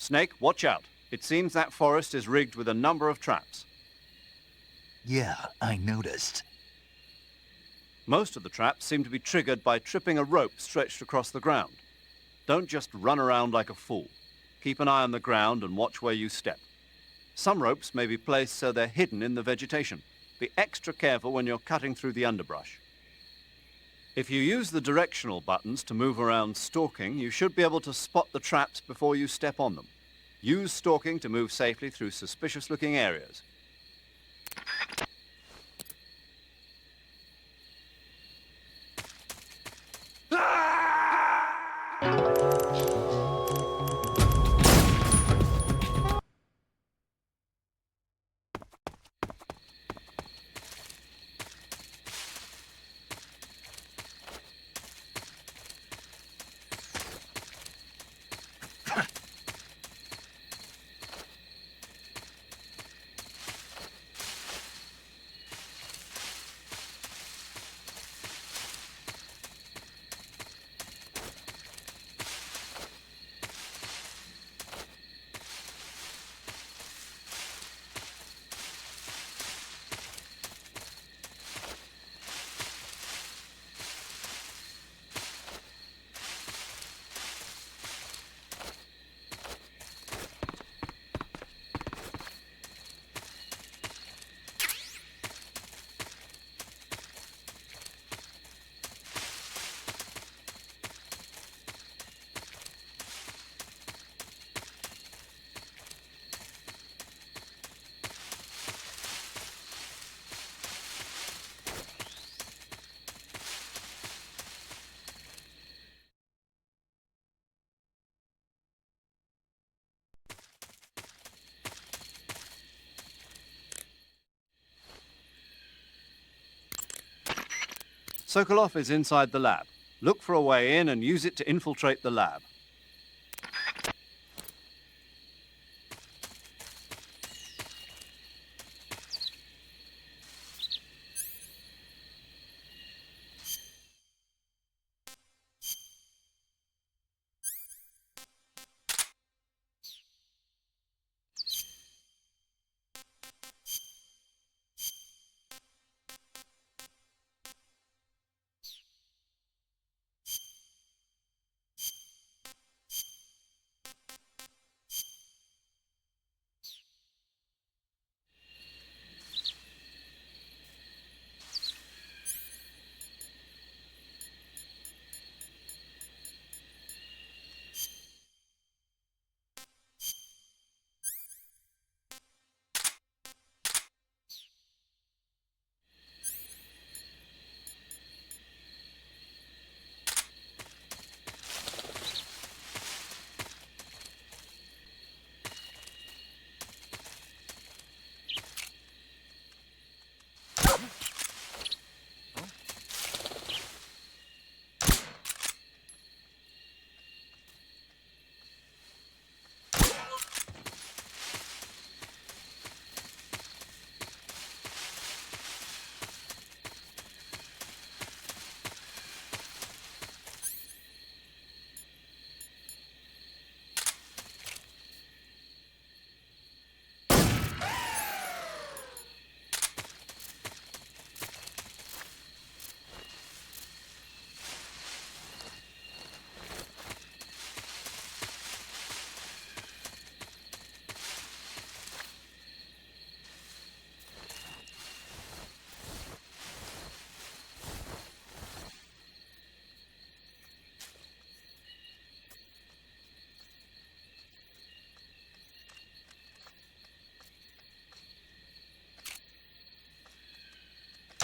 Snake, watch out. It seems that forest is rigged with a number of traps. Yeah, I noticed. Most of the traps seem to be triggered by tripping a rope stretched across the ground. Don't just run around like a fool. Keep an eye on the ground and watch where you step. Some ropes may be placed so they're hidden in the vegetation. Be extra careful when you're cutting through the underbrush. If you use the directional buttons to move around stalking, you should be able to spot the traps before you step on them. Use stalking to move safely through suspicious-looking areas. Sokolov is inside the lab. Look for a way in and use it to infiltrate the lab.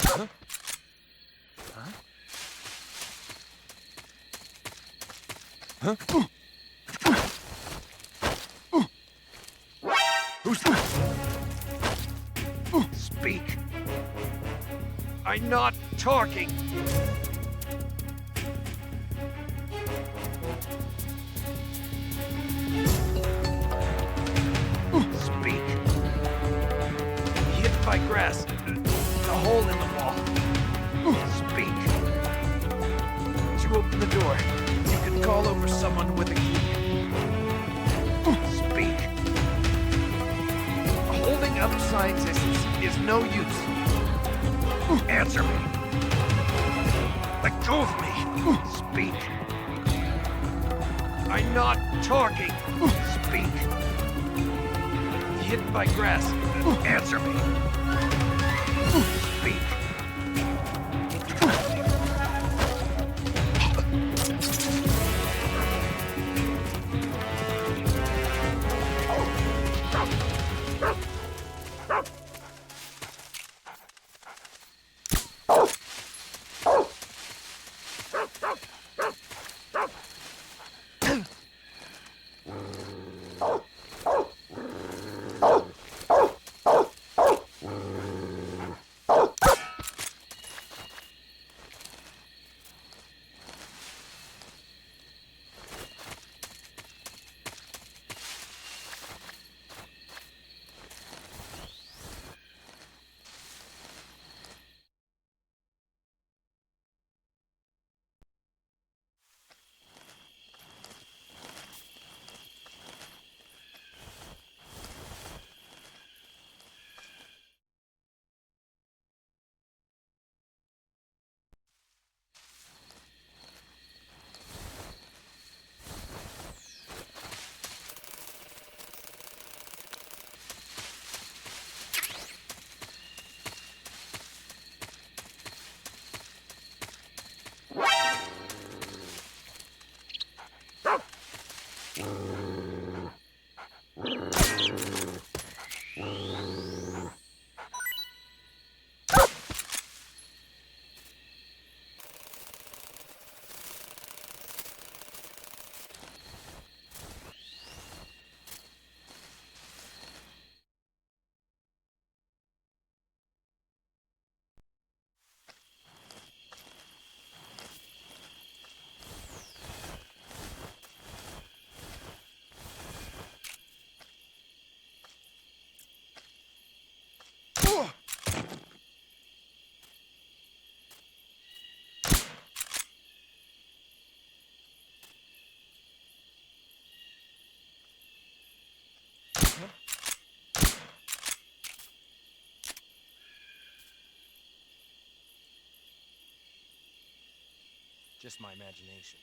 Huh? Huh? Who's that? Speak. I'm not talking. Speak. Hit by grass. A hole in the wall. Speak. To open the door, you can call over someone with a key. Speak. scientists is no use. Answer me. Let go of me. Speak. I'm not talking. Speak. Hit by grass. Answer me. Speak. Just my imagination.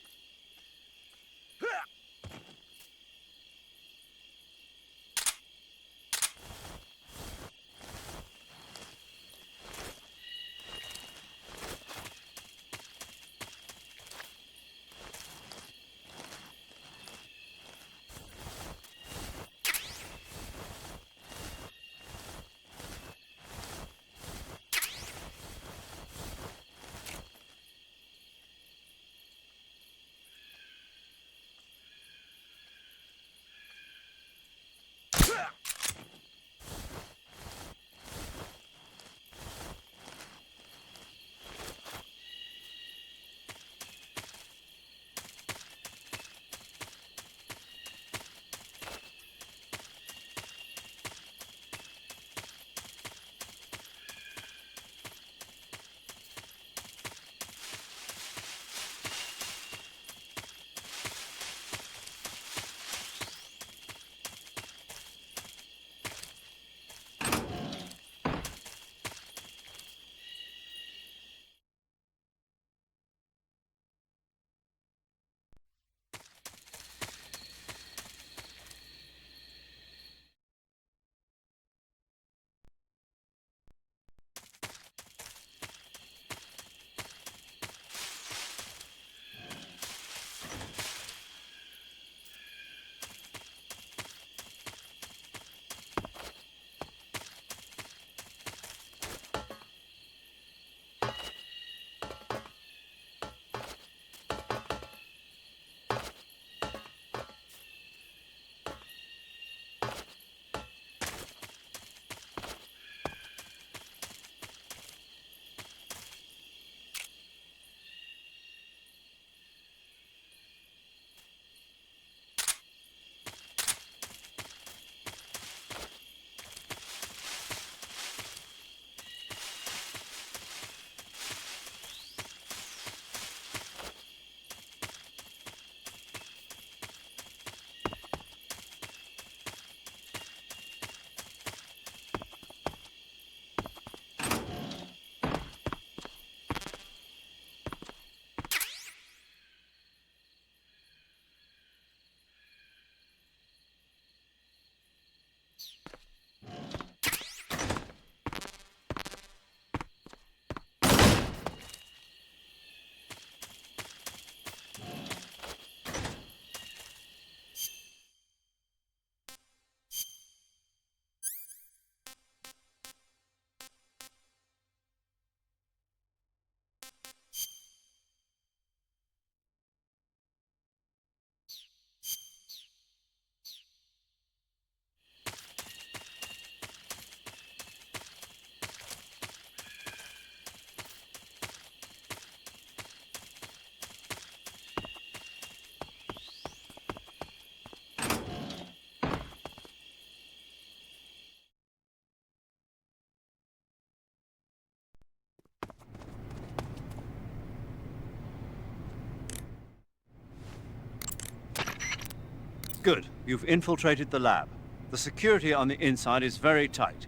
Good. You've infiltrated the lab. The security on the inside is very tight.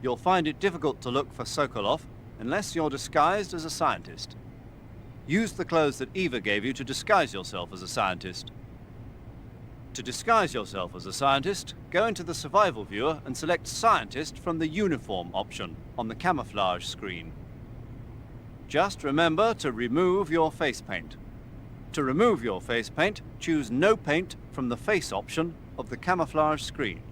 You'll find it difficult to look for Sokolov unless you're disguised as a scientist. Use the clothes that Eva gave you to disguise yourself as a scientist. To disguise yourself as a scientist, go into the survival viewer and select Scientist from the Uniform option on the camouflage screen. Just remember to remove your face paint. To remove your face paint, choose No Paint from the Face option of the camouflage screen.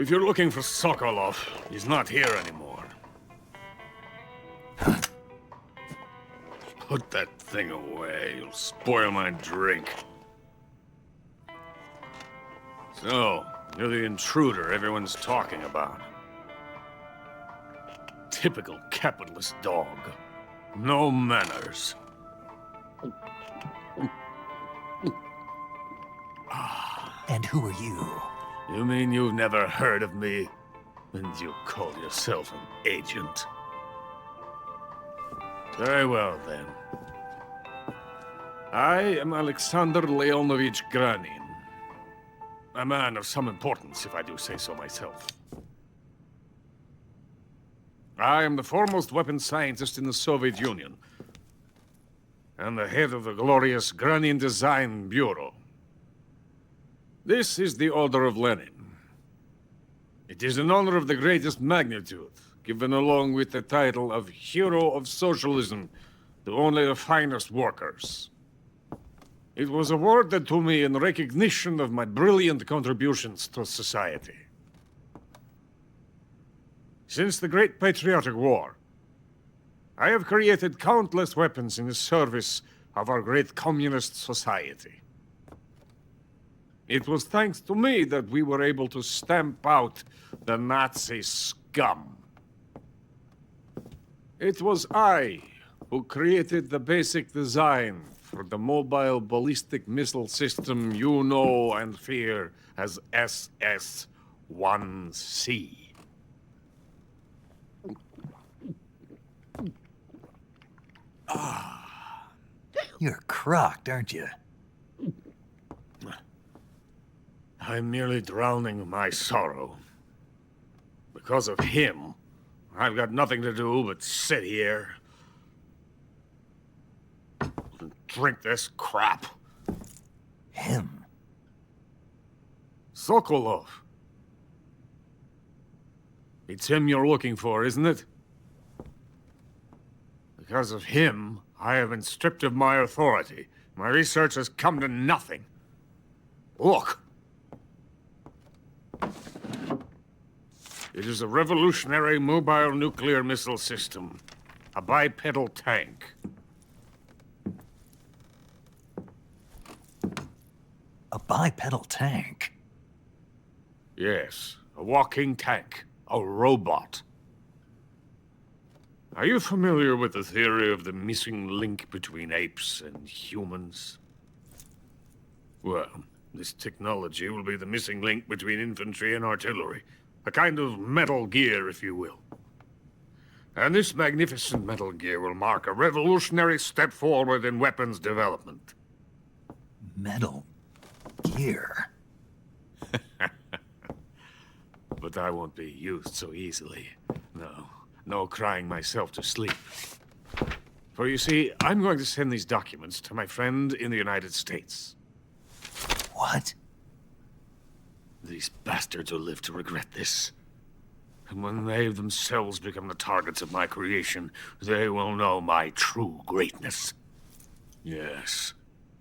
If you're looking for Sokolov, he's not here anymore. Put that thing away. You'll spoil my drink. So, you're the intruder everyone's talking about. Typical capitalist dog. No manners. And who are you? You mean you've never heard of me? And you call yourself an agent? Very well, then. I am Alexander Leonovich Granin. A man of some importance, if I do say so myself. I am the foremost weapons scientist in the Soviet Union, and the head of the glorious Granin Design Bureau. This is the Order of Lenin. It is an honor of the greatest magnitude, given along with the title of Hero of Socialism to only the finest workers. It was awarded to me in recognition of my brilliant contributions to society. Since the Great Patriotic War, I have created countless weapons in the service of our great communist society. It was thanks to me that we were able to stamp out the Nazi scum. It was I who created the basic design for the mobile ballistic missile system you know and fear as SS-1C. You're crocked, aren't you? I'm merely drowning my sorrow. Because of him, I've got nothing to do but sit here and drink this crap. Him? Sokolov. It's him you're looking for, isn't it? Because of him, I have been stripped of my authority. My research has come to nothing. Look. It is a revolutionary mobile nuclear missile system. A bipedal tank. A bipedal tank? Yes, a walking tank. A robot. Are you familiar with the theory of the missing link between apes and humans? Well, this technology will be the missing link between infantry and artillery. A kind of Metal Gear, if you will. And this magnificent Metal Gear will mark a revolutionary step forward in weapons development. Metal Gear? But I won't be used so easily. No crying myself to sleep. For you see, I'm going to send these documents to my friend in the United States. What? These bastards will live to regret this. And when they themselves become the targets of my creation, they will know my true greatness. Yes,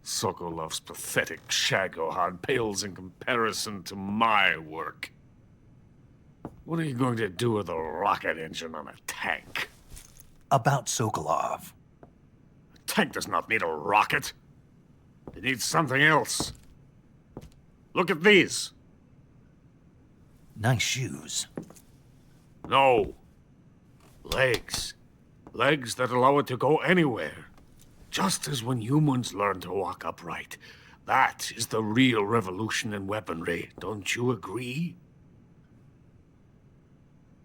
Sokolov's pathetic Shagohod pales in comparison to my work. What are you going to do with a rocket engine on a tank? About Sokolov. A tank does not need a rocket. It needs something else. Look at these. Nice shoes. No. Legs. Legs that allow it to go anywhere. Just as when humans learn to walk upright. That is the real revolution in weaponry. Don't you agree?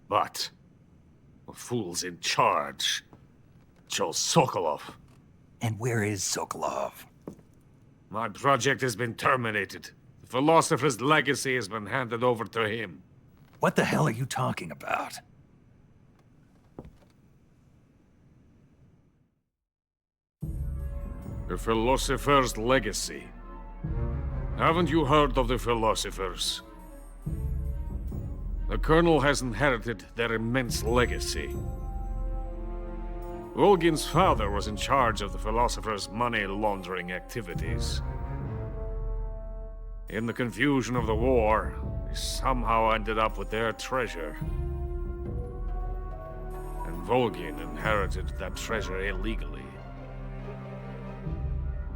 But the fool's in charge. Chose Sokolov. And where is Sokolov? My project has been terminated. The philosopher's legacy has been handed over to him. What the hell are you talking about? The philosopher's legacy. Haven't you heard of the philosophers? The Colonel has inherited their immense legacy. Volgin's father was in charge of the philosophers' money laundering activities. In the confusion of the war, they somehow ended up with their treasure. And Volgin inherited that treasure illegally.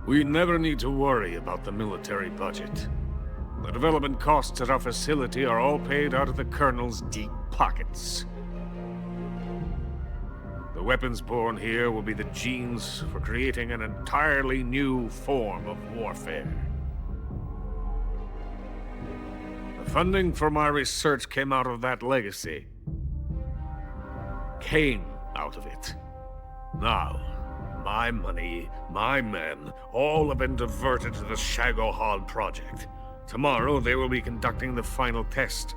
We never need to worry about the military budget. The development costs at our facility are all paid out of the Colonel's deep pockets. The weapons born here will be the genes for creating an entirely new form of warfare. The funding for my research came out of that legacy. Came out of it. Now, my money, my men, all have been diverted to the Shagohod project. Tomorrow, they will be conducting the final test,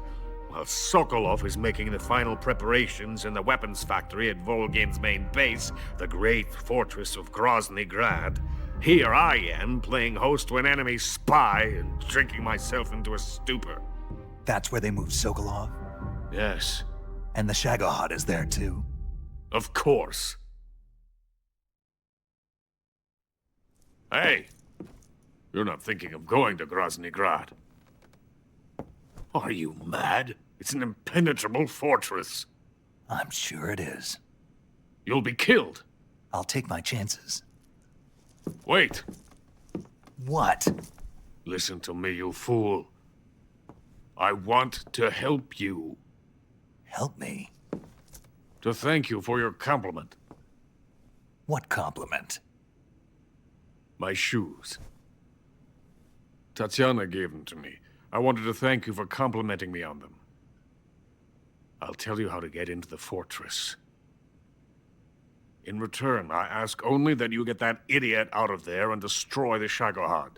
while Sokolov is making the final preparations in the weapons factory at Volgin's main base, the great fortress of Grozny Grad. Here I am, playing host to an enemy spy and drinking myself into a stupor. That's where they moved Sokolov? Yes. And the Shagohod is there too? Of course. Hey! You're not thinking of going to Grozny Grad. Are you mad? It's an impenetrable fortress. I'm sure it is. You'll be killed. I'll take my chances. Wait. What? Listen to me, you fool. I want to help you. Help me? To thank you for your compliment. What compliment? My shoes. Tatiana gave them to me. I wanted to thank you for complimenting me on them. I'll tell you how to get into the fortress. In return, I ask only that you get that idiot out of there and destroy the Shagohod.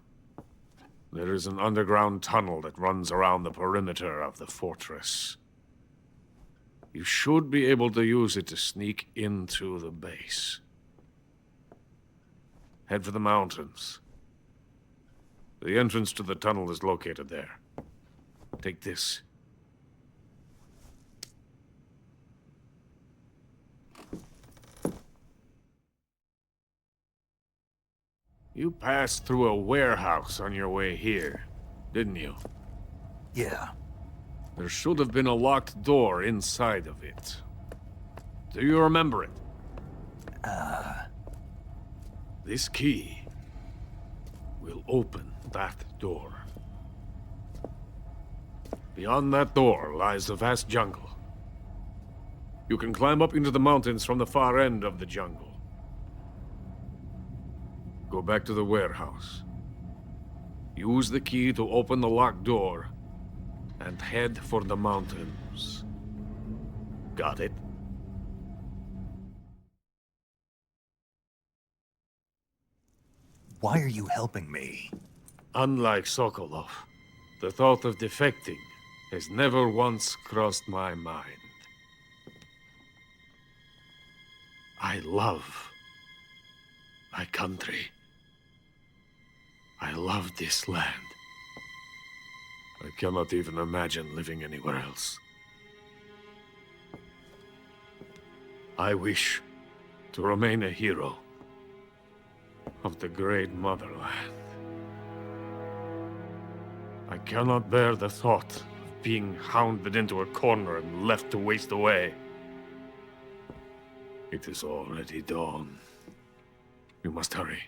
There is an underground tunnel that runs around the perimeter of the fortress. You should be able to use it to sneak into the base. Head for the mountains. The entrance to the tunnel is located there. Take this. You passed through a warehouse on your way here, didn't you? Yeah. There should have been a locked door inside of it. Do you remember it? This key will open that door. Beyond that door lies a vast jungle. You can climb up into the mountains from the far end of the jungle. Go back to the warehouse. Use the key to open the locked door, and head for the mountains. Got it? Why are you helping me? Unlike Sokolov, the thought of defecting has never once crossed my mind. I love my country. I love this land. I cannot even imagine living anywhere else. I wish to remain a hero of the great motherland. I cannot bear the thought of being hounded into a corner and left to waste away. It is already dawn. You must hurry.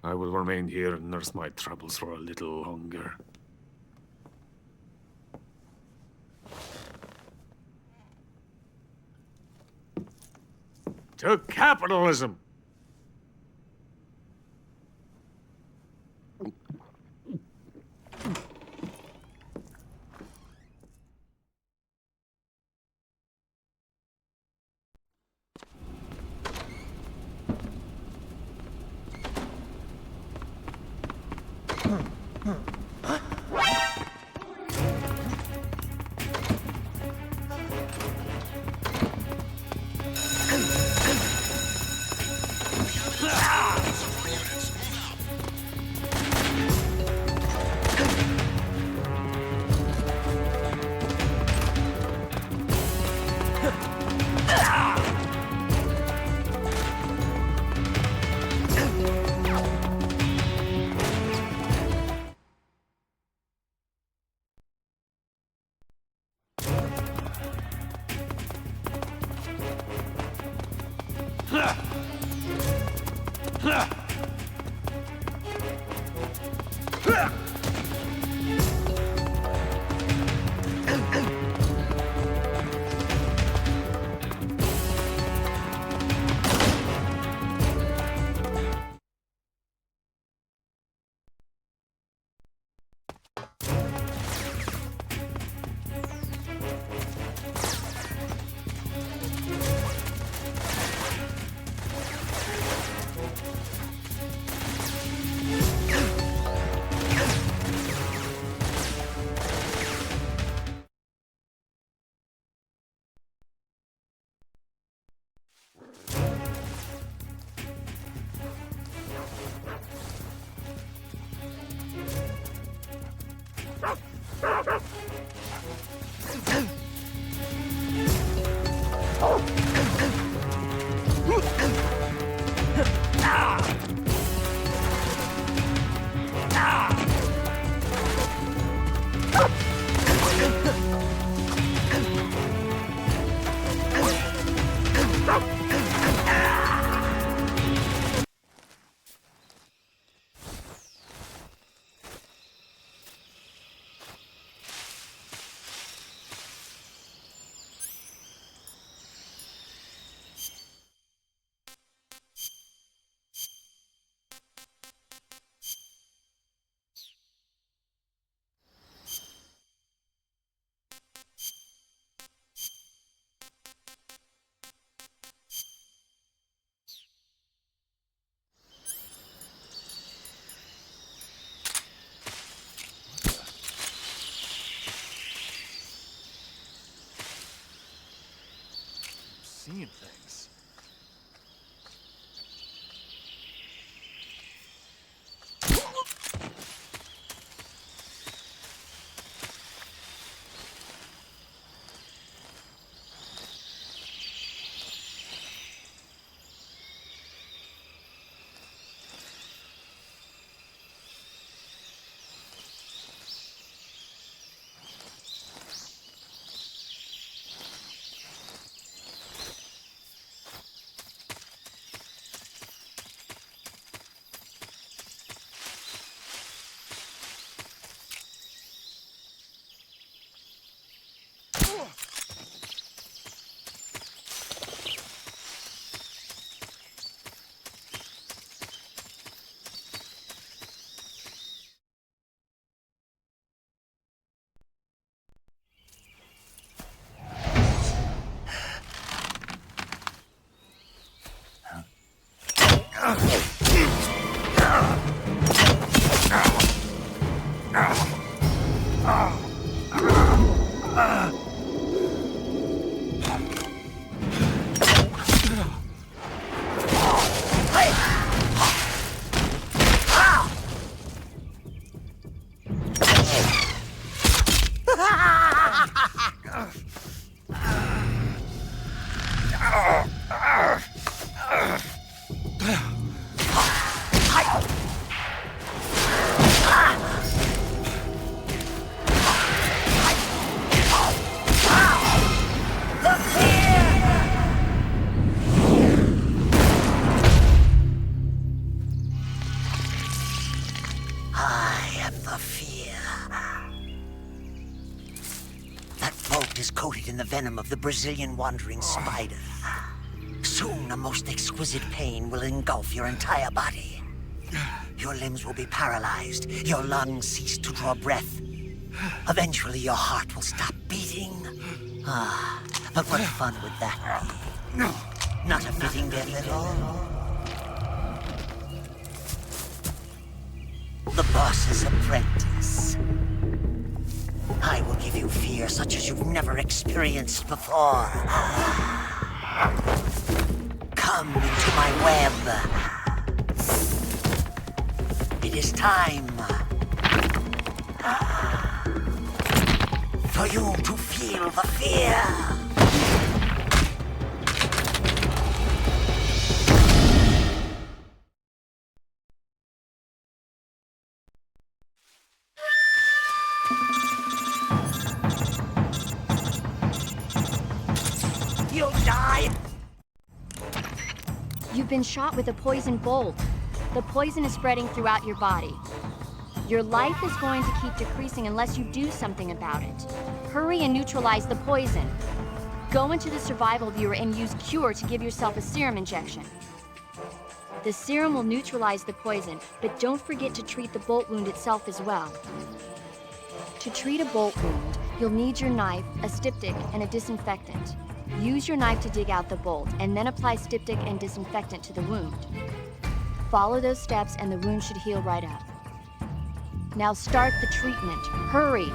I will remain here and nurse my troubles for a little longer. To capitalism! Granian things. Is coated in the venom of the Brazilian wandering spider. Soon, a most exquisite pain will engulf your entire body. Your limbs will be paralyzed, your lungs cease to draw breath. Eventually, your heart will stop beating. But what fun would that be? Not a fitting death at all. The boss's apprentice. I will give you fear such as you've never experienced before. Come into my web. It is time for you to feel the fear. You'll die! You've been shot with a poison bolt. The poison is spreading throughout your body. Your life is going to keep decreasing unless you do something about it. Hurry and neutralize the poison. Go into the survival viewer and use Cure to give yourself a serum injection. The serum will neutralize the poison, but don't forget to treat the bolt wound itself as well. To treat a bolt wound, you'll need your knife, a styptic, and a disinfectant. Use your knife to dig out the bolt, and then apply styptic and disinfectant to the wound. Follow those steps and the wound should heal right up. Now start the treatment. Hurry!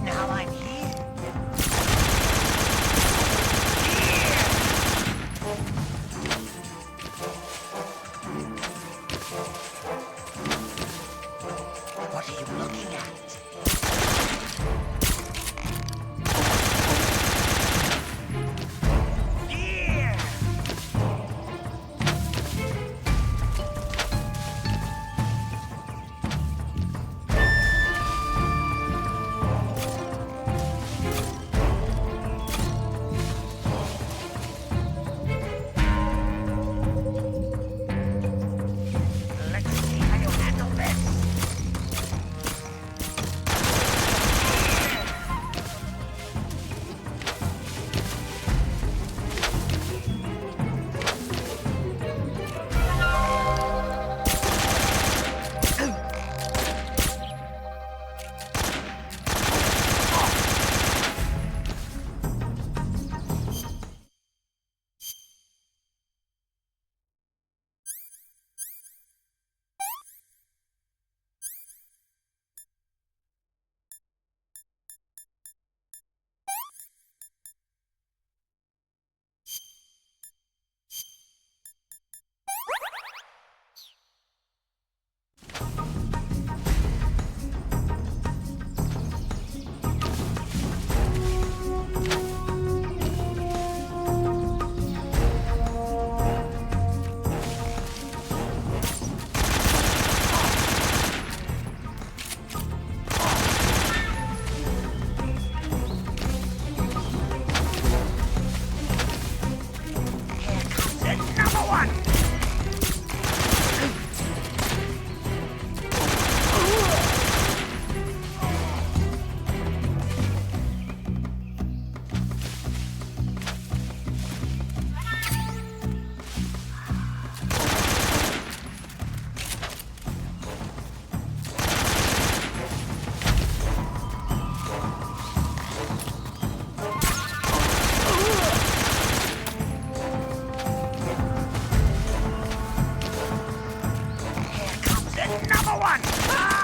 Now I'm here. What are you looking at? Number one! Ah!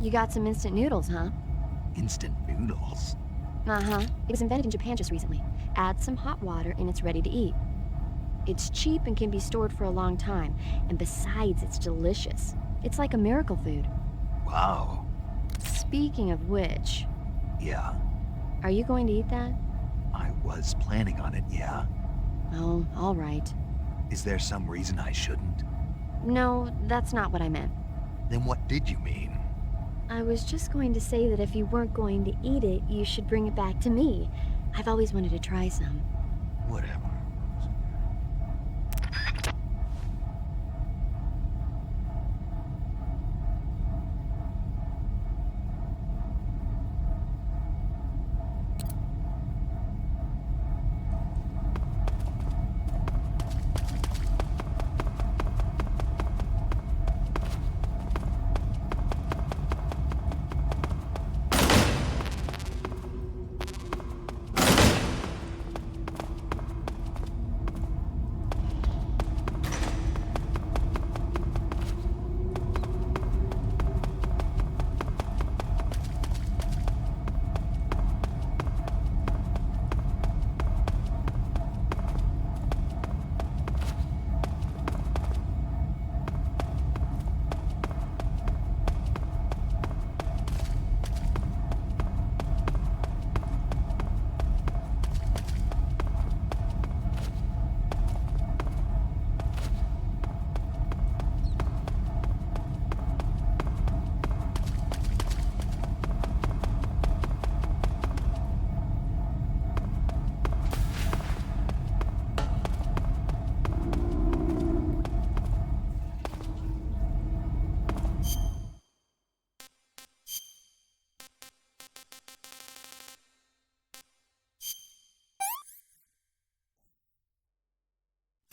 You got some instant noodles, huh? Instant noodles? Uh-huh. It was invented in Japan just recently. Add some hot water and it's ready to eat. It's cheap and can be stored for a long time. And besides, it's delicious. It's like a miracle food. Wow. Speaking of which, Yeah, are you going to eat that? I was planning on it, yeah. Oh, all right. Is there some reason I shouldn't? No, that's not what I meant. Then what did you mean? I was just going to say that if you weren't going to eat it, you should bring it back to me. I've always wanted to try some. Whatever.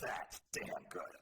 That's damn good.